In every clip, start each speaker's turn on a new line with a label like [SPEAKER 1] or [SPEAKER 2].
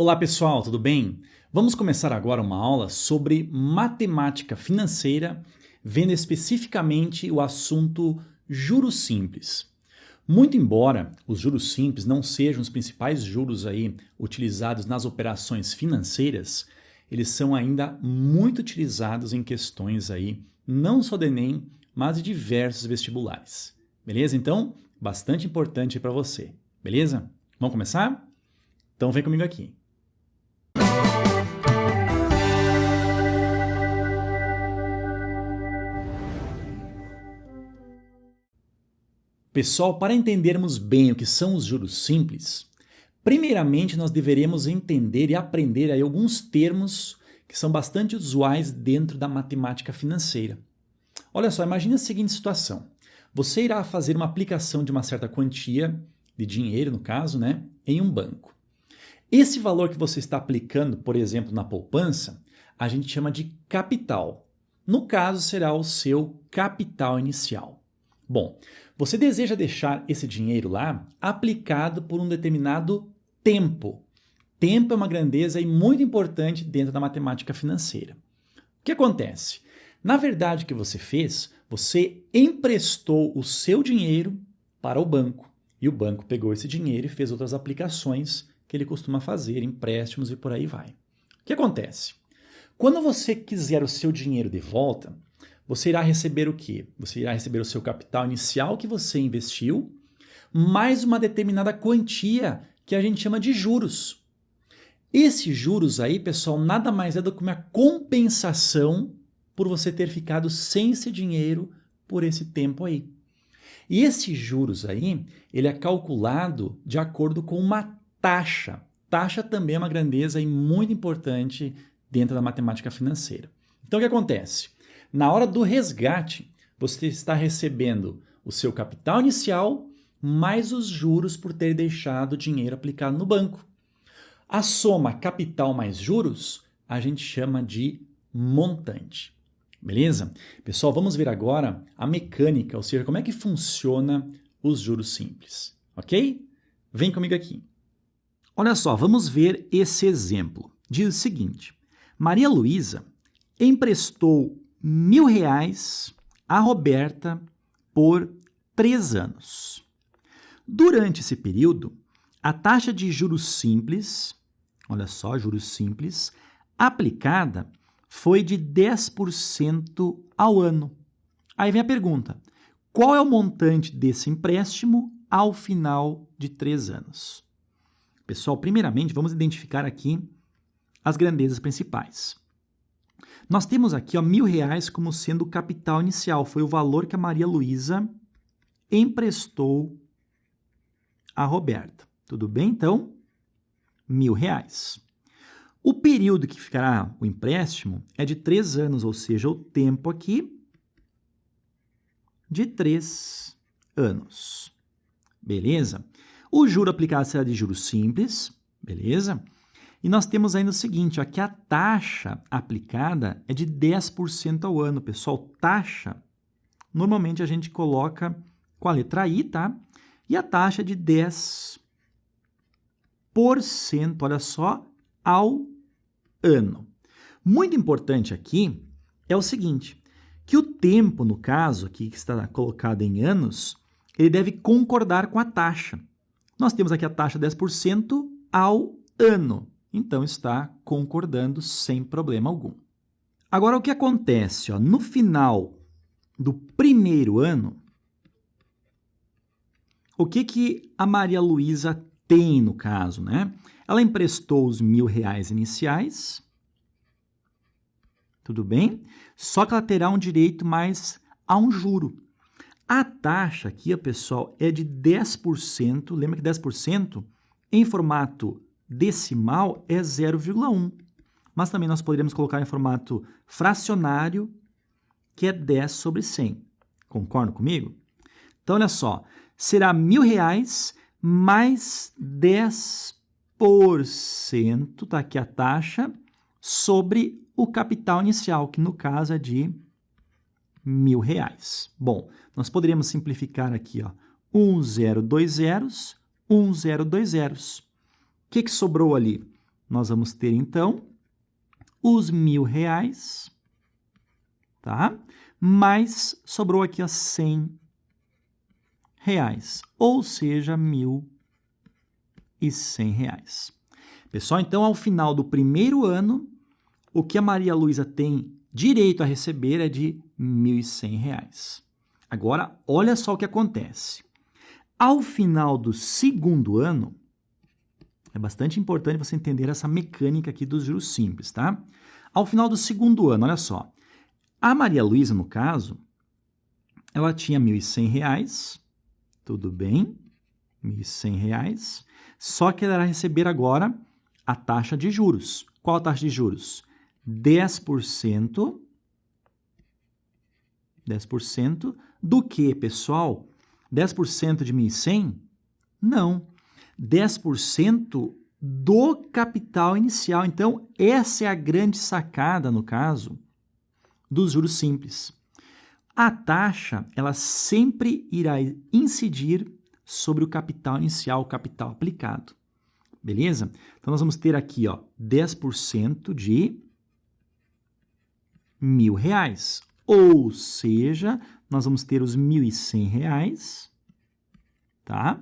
[SPEAKER 1] Olá pessoal, tudo bem? Vamos começar agora uma aula sobre matemática financeira, vendo especificamente o assunto juros simples. Muito embora os juros simples não sejam os principais juros aí utilizados nas operações financeiras, eles são ainda muito utilizados em questões aí, não só do Enem, mas de diversos vestibulares. Beleza? Então, bastante importante para você. Beleza? Vamos começar? Então vem comigo aqui. Pessoal, para entendermos bem o que são os juros simples, primeiramente nós deveremos entender e aprender aí alguns termos que são bastante usuais dentro da matemática financeira. Olha só, imagine a seguinte situação. Você irá fazer uma aplicação de uma certa quantia de dinheiro, no caso, em um banco. Esse valor que você está aplicando, por exemplo, na poupança, a gente chama de capital. No caso, será o seu capital inicial. Bom, você deseja deixar esse dinheiro lá aplicado por um determinado tempo. Tempo é uma grandeza muito importante dentro da matemática financeira. O que acontece? Na verdade, o que você fez, você emprestou o seu dinheiro para o banco. E o banco pegou esse dinheiro e fez outras aplicações que ele costuma fazer, empréstimos e por aí vai. O que acontece? Quando você quiser o seu dinheiro de volta, você irá receber o quê? Você irá receber o seu capital inicial que você investiu, mais uma determinada quantia que a gente chama de juros. Esses juros aí, pessoal, nada mais é do que uma compensação por você ter ficado sem esse dinheiro por esse tempo aí. E esses juros aí, ele é calculado de acordo com uma taxa. Taxa também é uma grandeza muito importante dentro da matemática financeira. Então, o que acontece? Na hora do resgate, você está recebendo o seu capital inicial mais os juros por ter deixado o dinheiro aplicado no banco. A soma capital mais juros, a gente chama de montante. Beleza? Pessoal, vamos ver agora a mecânica, ou seja, como é que funciona os juros simples. Ok? Vem comigo aqui. Olha só, vamos ver esse exemplo. Diz o seguinte: Maria Luísa emprestou R$1.000 a Roberta por 3 anos. Durante esse período, a taxa de juros simples, olha só, juros simples, aplicada foi de 10% ao ano. Aí vem a pergunta: qual é o montante desse empréstimo ao final de 3 anos? Pessoal, primeiramente, vamos identificar aqui as grandezas principais. Nós temos aqui R$1.000 como sendo o capital inicial, foi o valor que a Maria Luísa emprestou a Roberta. Tudo bem? Então, R$1.000. O período que ficará o empréstimo é de 3 anos, ou seja, o tempo aqui de 3 anos. Beleza? O juro aplicado será de juros simples, beleza? E nós temos ainda o seguinte, ó, que a taxa aplicada é de 10% ao ano. Pessoal, taxa, normalmente a gente coloca com a letra I, tá? E a taxa é de 10%, olha só, ao ano. Muito importante aqui é o seguinte, que o tempo, no caso aqui que está colocado em anos, ele deve concordar com a taxa. Nós temos aqui a taxa 10% ao ano. Então, está concordando sem problema algum. Agora, o que acontece? Ó, no final do primeiro ano, o que a Maria Luísa tem no caso, né? Ela emprestou os R$1.000 iniciais, tudo bem? Só que ela terá um direito mais a um juro. A taxa aqui, pessoal, é de 10%. Lembra que 10% em formato decimal é 0,1. Mas também nós poderíamos colocar em formato fracionário, que é 10 sobre 100. Concordam comigo? Então, olha só, será R$1.000 mais 10%, tá aqui a taxa, sobre o capital inicial, que no caso é de R$1.000. Bom, nós poderíamos simplificar aqui, ó, 1, 0, 2 zeros, 1, 0, 2 zeros. O que sobrou ali? nós vamos ter, então, os R$1.000, tá? Mas sobrou aqui, ó, R$100, ou seja, R$1.100. Pessoal, então, ao final do primeiro ano, o que a Maria Luísa tem direito a receber é de R$1.100. Agora, olha só o que acontece. Ao final do segundo ano, é bastante importante você entender essa mecânica aqui dos juros simples, tá? Ao final do segundo ano, olha só. A Maria Luísa, no caso, ela tinha R$1.100, tudo bem, R$1.100, só que ela irá receber agora a taxa de juros. Qual a taxa de juros? 10% do que, pessoal? 10% de 1.100? Não. 10% do capital inicial. Então, essa é a grande sacada, no caso, dos juros simples. A taxa, ela sempre irá incidir sobre o capital inicial, o capital aplicado. Beleza? Então, nós vamos ter aqui, ó, 10% de R$1.000. Ou seja, nós vamos ter os R$1.100, tá?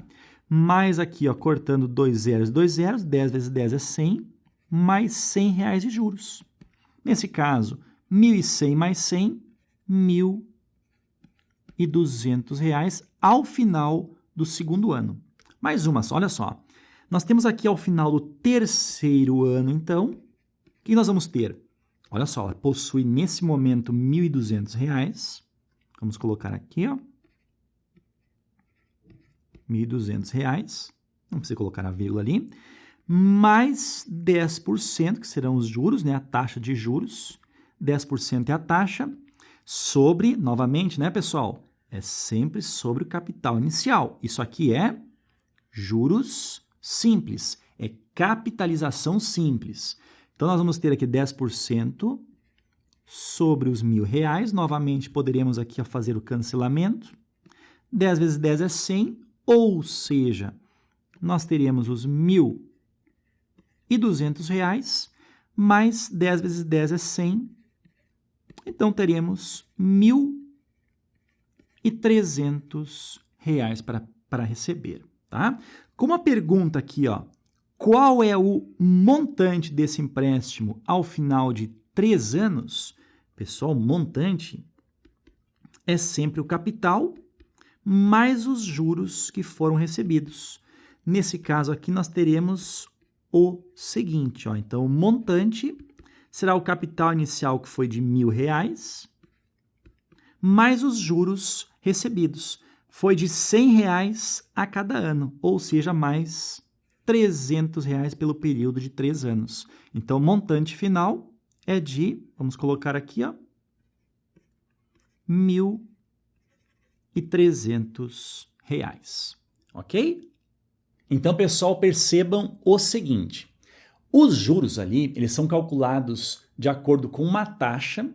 [SPEAKER 1] Mais aqui, ó, cortando 2 zeros, 10 vezes 10 é 100, mais R$100 de juros. Nesse caso, 1.100 mais 100, R$1.200 ao final do segundo ano. Mais uma, olha só. Nós temos aqui ao final do terceiro ano, então, o que nós vamos ter? Olha só, ela possui nesse momento R$1.200. Vamos colocar aqui, ó. R$1.200. Não precisa colocar a vírgula ali. Mais 10%, que serão os juros, né? A taxa de juros. 10% é a taxa sobre, novamente, né, pessoal? É sempre sobre o capital inicial. Isso aqui é juros simples. É capitalização simples. Então, nós vamos ter aqui 10% sobre os R$1.000. Novamente, poderíamos aqui fazer o cancelamento. 10 vezes 10 é 100, ou seja, nós teríamos os R$1.200, mais 10 vezes 10 é 100. Então, teremos R$1.300 para receber, tá? Como a pergunta aqui, ó, qual é o montante desse empréstimo ao final de 3 anos? Pessoal, o montante é sempre o capital mais os juros que foram recebidos. Nesse caso aqui, nós teremos o seguinte, ó. Então, o montante será o capital inicial, que foi de R$1.000, mais os juros recebidos. Foi de R$100 a cada ano, ou seja, mais R$300 pelo período de 3 anos. Então, o montante final é de, vamos colocar aqui, ó, R$1.300, ok? Então, pessoal, percebam o seguinte, os juros ali, eles são calculados de acordo com uma taxa,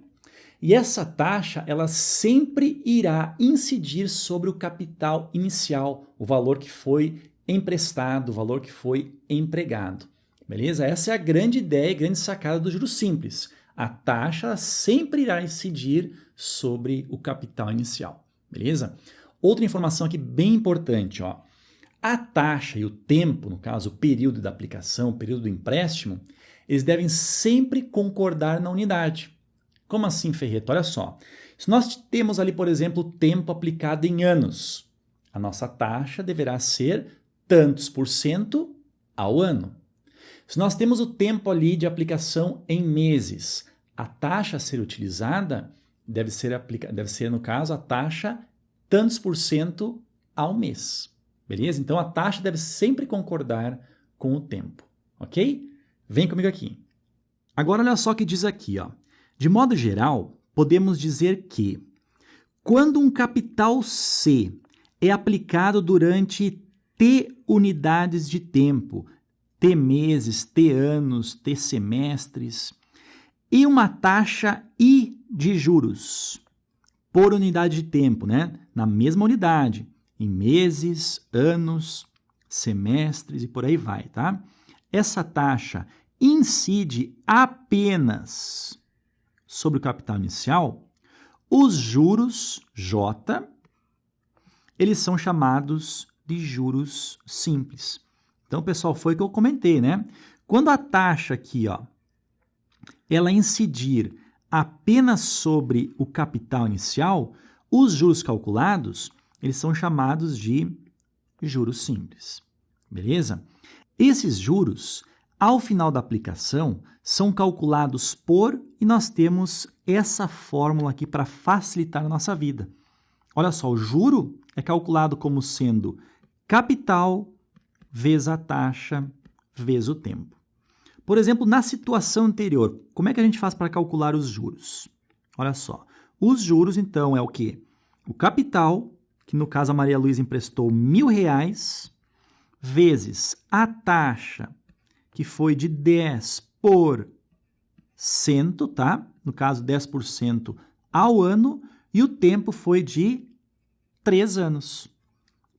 [SPEAKER 1] e essa taxa, ela sempre irá incidir sobre o capital inicial, o valor que foi emprestado, o valor que foi empregado, beleza? Essa é a grande ideia e grande sacada do juros simples. A taxa sempre irá incidir sobre o capital inicial, beleza? Outra informação aqui bem importante, ó. A taxa e o tempo, no caso, o período da aplicação, o período do empréstimo, eles devem sempre concordar na unidade. Como assim, Ferreto? Olha só. Se nós temos ali, por exemplo, o tempo aplicado em anos, a nossa taxa deverá ser tantos por cento ao ano. Se nós temos o tempo ali de aplicação em meses, a taxa a ser utilizada deve ser, no caso, a taxa tantos por cento ao mês. Beleza? Então, a taxa deve sempre concordar com o tempo. Ok? Vem comigo aqui. Agora, olha só o que diz aqui, ó. De modo geral, podemos dizer que quando um capital C é aplicado durante T unidades de tempo, T meses, T anos, T semestres, e uma taxa I de juros por unidade de tempo, né? Na mesma unidade, em meses, anos, semestres e por aí vai, tá? Essa taxa incide apenas sobre o capital inicial, os juros J, eles são chamados de juros simples. Então, pessoal, foi o que eu comentei, né? Quando a taxa aqui, ó, ela incidir apenas sobre o capital inicial, os juros calculados, eles são chamados de juros simples. Beleza? Esses juros, ao final da aplicação, são calculados por, e nós temos essa fórmula aqui para facilitar a nossa vida. Olha só, o juro é calculado como sendo capital vezes a taxa vezes o tempo. Por exemplo, na situação anterior, como é que a gente faz para calcular os juros? Olha só, os juros, então, é o quê? O capital, que no caso a Maria Luísa emprestou R$1.000, vezes a taxa, que foi de 10%, tá? No caso, 10% ao ano, e o tempo foi de 3 anos.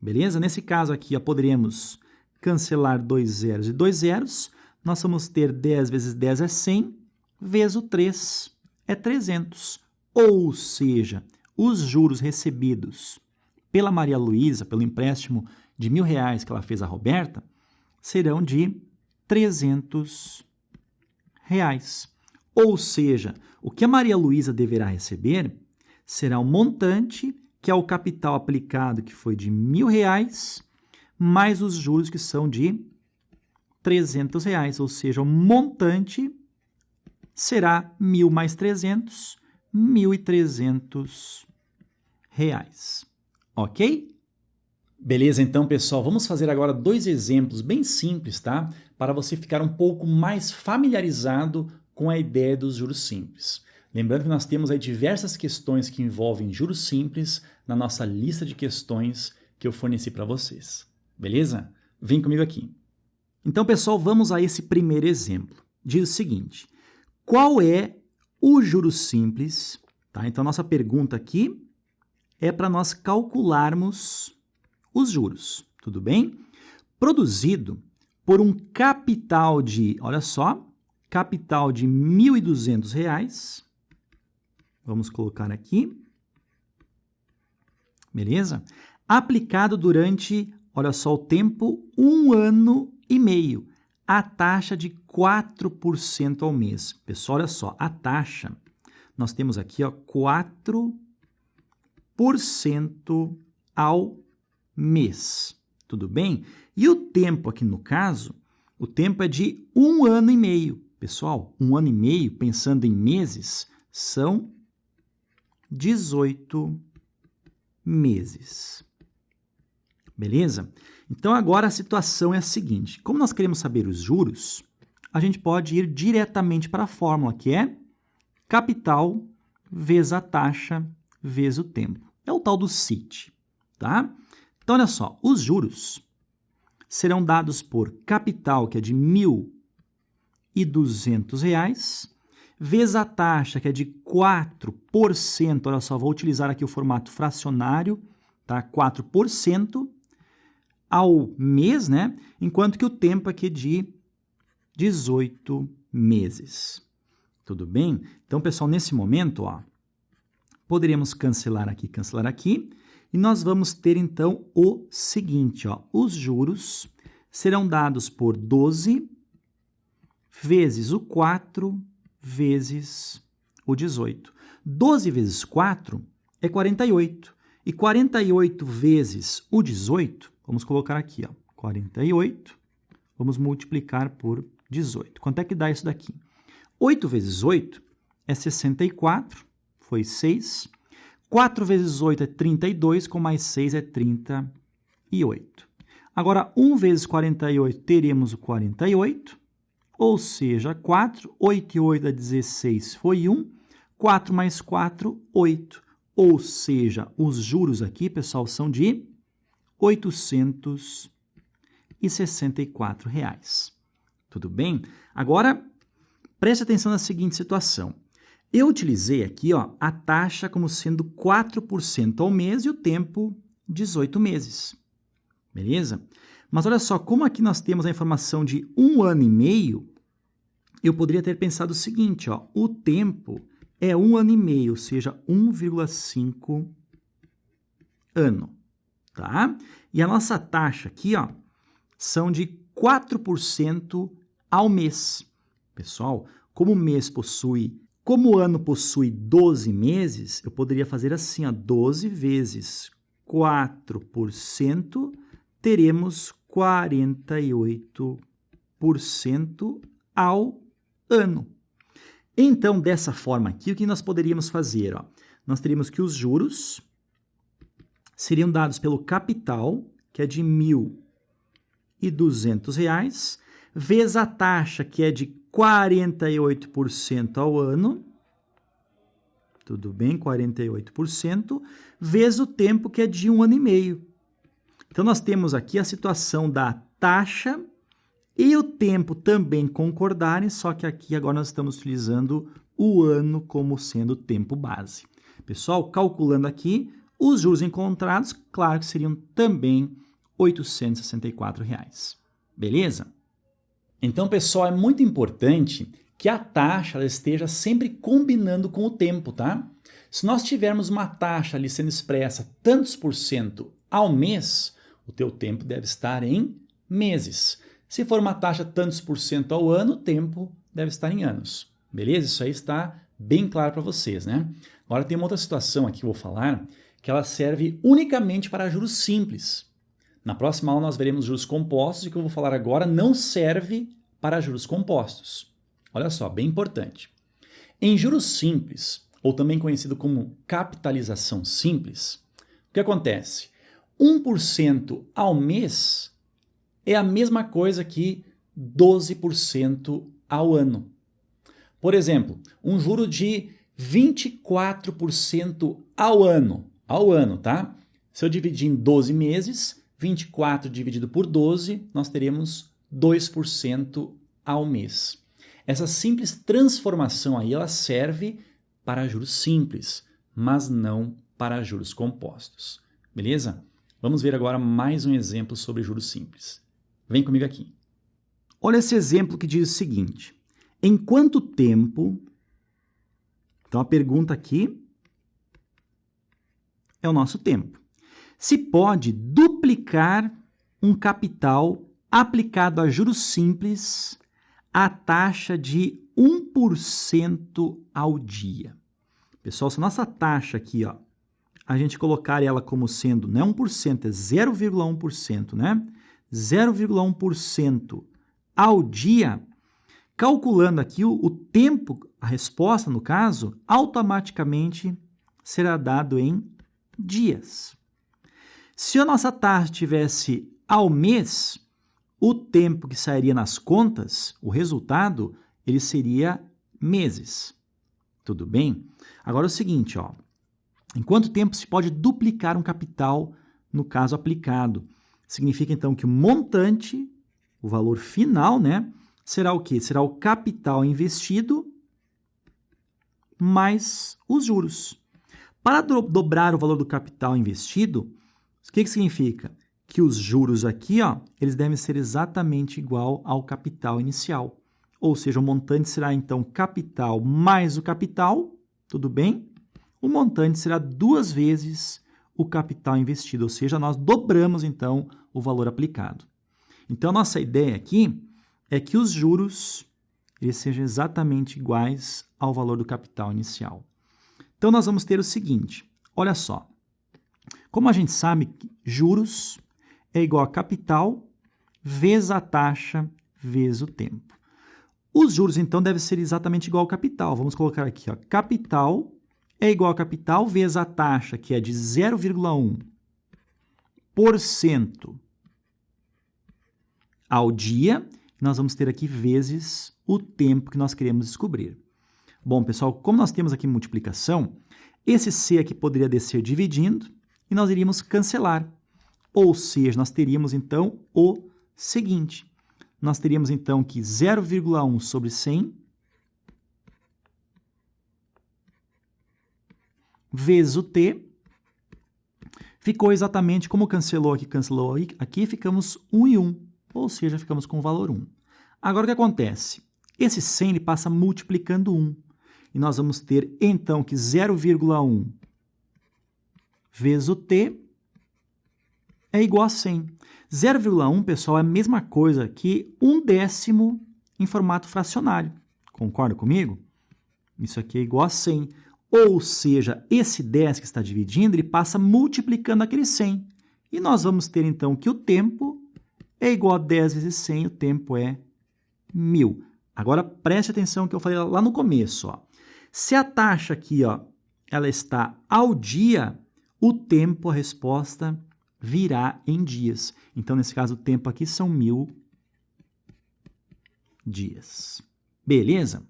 [SPEAKER 1] Beleza? Nesse caso aqui, ó, poderíamos cancelar 2 zeros e 2 zeros. Nós vamos ter 10 vezes 10 é 100, vezes o 3 é 300. Ou seja, os juros recebidos pela Maria Luísa, pelo empréstimo de R$1.000 que ela fez à Roberta, serão de R$300. Ou seja, o que a Maria Luísa deverá receber será um montante, que é o capital aplicado, que foi de R$1.000, mais os juros, que são de R$300, ou seja, o montante será 1.000 mais 300, R$1.300. Ok? Beleza, então, pessoal, vamos fazer agora 2 exemplos bem simples, tá? Para você ficar um pouco mais familiarizado com a ideia dos juros simples. Lembrando que nós temos aí diversas questões que envolvem juros simples na nossa lista de questões que eu forneci para vocês. Beleza? Vem comigo aqui. Então, pessoal, vamos a esse primeiro exemplo. Diz o seguinte: qual é o juros simples? Tá? Então, nossa pergunta aqui é para nós calcularmos os juros, tudo bem? Produzido por um capital de, olha só, capital de R$1.200. Vamos colocar aqui. Beleza? Aplicado durante, olha só o tempo, 1 ano e meio. A taxa de 4% ao mês. Pessoal, olha só, a taxa, nós temos aqui, ó, 4% ao mês. Tudo bem? E o tempo aqui no caso, o tempo é de 1 ano e meio. Pessoal, 1 ano e meio, pensando em meses, são 18 meses. Beleza? Então, agora a situação é a seguinte. Como nós queremos saber os juros, a gente pode ir diretamente para a fórmula, que é capital vezes a taxa vezes o tempo. É o tal do CIT, tá? Então, olha só, os juros serão dados por capital, que é de R$1.200, vezes a taxa, que é de 4%, olha só, vou utilizar aqui o formato fracionário, tá? 4% ao mês, né? Enquanto que o tempo aqui é de 18 meses. Tudo bem? Então, pessoal, nesse momento, ó, poderíamos cancelar aqui, e nós vamos ter, então, o seguinte, ó, os juros serão dados por 12 vezes o 4 vezes o 18. 12 vezes 4 é 48. E 48 vezes o 18, vamos colocar aqui, ó, 48, vamos multiplicar por 18. Quanto é que dá isso daqui? 8 vezes 8 é 64, foi 6. 4 vezes 8 é 32, com mais 6 é 38. Agora, 1 vezes 48, teremos o 48, ou seja, 4, 8 e 8 é 16, foi 1, 4 mais 4, 8. Ou seja, os juros aqui, pessoal, são de R$ 864. Tudo bem? Agora, preste atenção na seguinte situação. Eu utilizei aqui, ó, a taxa como sendo 4% ao mês e o tempo 18 meses. Beleza? Mas olha só, como aqui nós temos a informação de 1 ano e meio, eu poderia ter pensado o seguinte, ó, o tempo é 1 ano e meio, ou seja, 1,5 ano, tá? E a nossa taxa aqui, ó, são de 4% ao mês. Pessoal, como o ano possui 12 meses, eu poderia fazer assim, ó, 12 vezes 4%, teremos 48% ao ano. Então, dessa forma aqui, o que nós poderíamos fazer? Ó? Nós teríamos que os juros seriam dados pelo capital, que é de R$ 1.200, vezes a taxa, que é de 48% ao ano, tudo bem, 48%, vezes o tempo, que é de 1 ano e meio. Então, nós temos aqui a situação da taxa e o tempo também concordarem, só que aqui agora nós estamos utilizando o ano como sendo o tempo base. Pessoal, calculando aqui, os juros encontrados, claro que seriam também R$ 864. Beleza? Então, pessoal, é muito importante que a taxa ela esteja sempre combinando com o tempo, tá? Se nós tivermos uma taxa ali sendo expressa tantos por cento ao mês, o teu tempo deve estar em meses. Se for uma taxa tantos por cento ao ano, o tempo deve estar em anos. Beleza? Isso aí está bem claro para vocês, né? Agora tem uma outra situação aqui que eu vou falar, que ela serve unicamente para juros simples. Na próxima aula nós veremos juros compostos e o que eu vou falar agora não serve para juros compostos. Olha só, bem importante. Em juros simples, ou também conhecido como capitalização simples, o que acontece? 1% ao mês é a mesma coisa que 12% ao ano. Por exemplo, um juro de 24% ao ano, tá? Se eu dividir em 12 meses, 24 dividido por 12, nós teremos 2% ao mês. Essa simples transformação aí, ela serve para juros simples, mas não para juros compostos. Beleza? Vamos ver agora mais um exemplo sobre juros simples. Vem comigo aqui. Olha esse exemplo que diz o seguinte. Em quanto tempo... Então, a pergunta aqui é o nosso tempo. Se pode duplicar um capital aplicado a juros simples a taxa de 1% ao dia. Pessoal, se a nossa taxa aqui, ó, a gente colocar ela como sendo, não é 1%, é 0,1%, né? 0,1% ao dia, calculando aqui o tempo, a resposta, no caso, automaticamente será dado em dias. Se a nossa taxa tivesse ao mês, o tempo que sairia nas contas, o resultado, ele seria meses. Tudo bem? Agora é o seguinte, ó. Em quanto tempo se pode duplicar um capital, no caso aplicado? Significa, então, que o montante, o valor final, né, será o quê? Será o capital investido mais os juros. Para dobrar o valor do capital investido, o que significa? Que os juros aqui, ó, eles devem ser exatamente igual ao capital inicial. Ou seja, o montante será, então, capital mais o capital, tudo bem? O montante será 2 vezes o capital investido, ou seja, nós dobramos, então, o valor aplicado. Então, a nossa ideia aqui é que os juros eles sejam exatamente iguais ao valor do capital inicial. Então, nós vamos ter o seguinte, olha só. Como a gente sabe, juros é igual a capital vezes a taxa vezes o tempo. Os juros, então, devem ser exatamente igual ao capital. Vamos colocar aqui, ó, capital é igual a capital vezes a taxa, que é de 0,1% ao dia. Nós vamos ter aqui vezes o tempo que nós queremos descobrir. Bom, pessoal, como nós temos aqui multiplicação, esse C aqui poderia descer dividindo e nós iríamos cancelar. Ou seja, nós teríamos, então, o seguinte. Nós teríamos, então, que 0,1 sobre 100 vezes o T, ficou exatamente como cancelou aqui, ficamos 1 e 1, ou seja, ficamos com o valor 1. Agora, o que acontece? esse 100 ele passa multiplicando 1. E nós vamos ter, então, que 0,1 vezes o t é igual a 100. 0,1, pessoal, é a mesma coisa que 1/10 em formato fracionário. Concorda comigo? Isso aqui é igual a 100. Ou seja, esse 10 que está dividindo, ele passa multiplicando aquele 100. E nós vamos ter, então, que o tempo é igual a 10 vezes 100, o tempo é 1000. Agora, preste atenção que eu falei lá no começo. Ó. Se a taxa aqui ó, ela está ao dia, o tempo, a resposta, virá em dias. Então, nesse caso, o tempo aqui são 1000 dias. Beleza?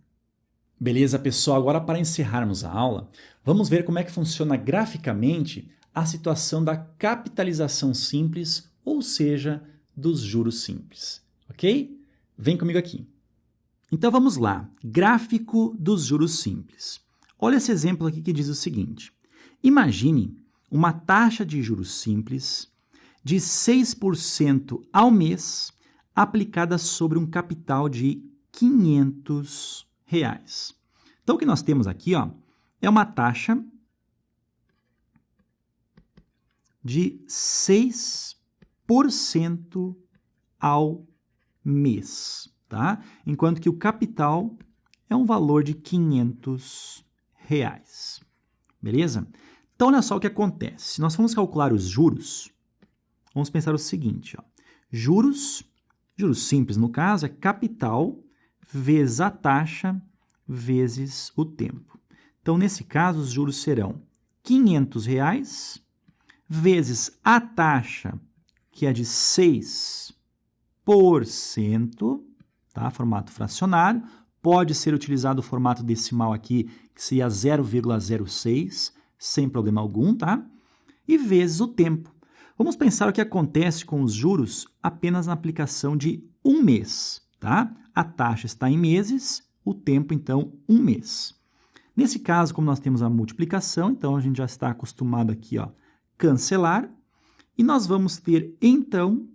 [SPEAKER 1] Beleza, pessoal. Agora, para encerrarmos a aula, vamos ver como é que funciona graficamente a situação da capitalização simples, ou seja, dos juros simples. Ok? Vem comigo aqui. Então, vamos lá. Gráfico dos juros simples. Olha esse exemplo aqui que diz o seguinte. Imagine uma taxa de juros simples de 6% ao mês aplicada sobre um capital de R$500. Então, o que nós temos aqui ó, é uma taxa de 6% ao mês, tá? Enquanto que o capital é um valor de R$500. Beleza? Então, olha só o que acontece. Se nós formos calcular os juros, vamos pensar o seguinte, ó. Juros simples, no caso, é capital vezes a taxa vezes o tempo. Então, nesse caso, os juros serão R$500 vezes a taxa, que é de 6%, tá? Formato fracionário. Pode ser utilizado o formato decimal aqui, que seria 0,06, sem problema algum, tá? E vezes o tempo. Vamos pensar o que acontece com os juros apenas na aplicação de um mês, tá? A taxa está em meses, o tempo, então, um mês. Nesse caso, como nós temos a multiplicação, então a gente já está acostumado aqui, ó, cancelar, e nós vamos ter, então,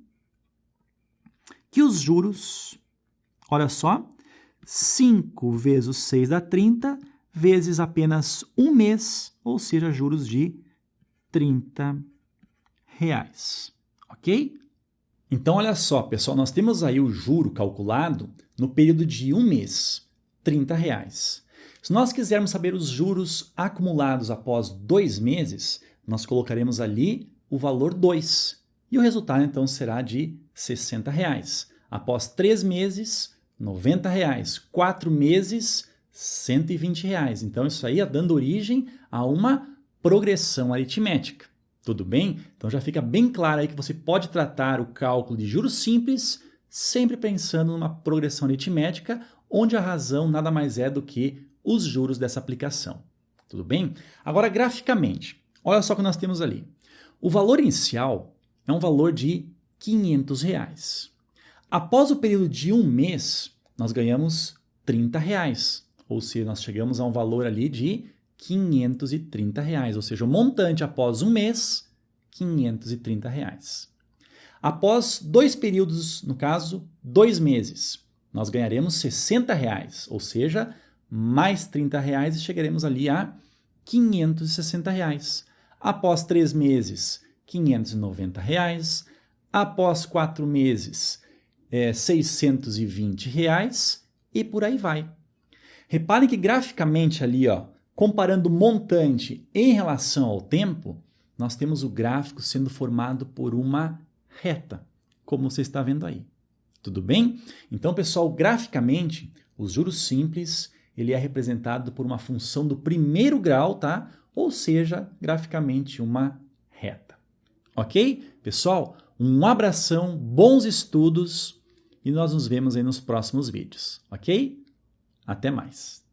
[SPEAKER 1] que os juros, olha só, 5 vezes 6 dá 30, vezes apenas um mês, ou seja, juros de R$30. Ok? Então, olha só, pessoal, nós temos aí o juro calculado no período de um mês, R$30. Se nós quisermos saber os juros acumulados após 2 meses, nós colocaremos ali o valor 2. E o resultado, então, será de R$60. Após 3 meses, R$90. 4 meses, R$120. Então, isso aí é dando origem a uma progressão aritmética. Tudo bem? Então, já fica bem claro aí que você pode tratar o cálculo de juros simples sempre pensando numa progressão aritmética, onde a razão nada mais é do que os juros dessa aplicação. Tudo bem? Agora, graficamente, olha só o que nós temos ali. O valor inicial é um valor de R$500. Após o período de um mês, nós ganhamos R$30. Ou seja, nós chegamos a um valor ali de R$530. Ou seja, o montante após um mês, R$530. Após 2 períodos, no caso, 2 meses, nós ganharemos R$60. Ou seja, mais R$30 e chegaremos ali a R$560. Após 3 meses, R$590. Após 4 meses, R$620 e por aí vai. Reparem que graficamente ali, ó, comparando o montante em relação ao tempo, nós temos o gráfico sendo formado por uma reta, como você está vendo aí. Tudo bem? Então, pessoal, graficamente, os juros simples, ele é representado por uma função do primeiro grau, tá? Ou seja, graficamente uma reta. Ok? Pessoal, um abração, bons estudos e nós nos vemos aí nos próximos vídeos, ok? Até mais!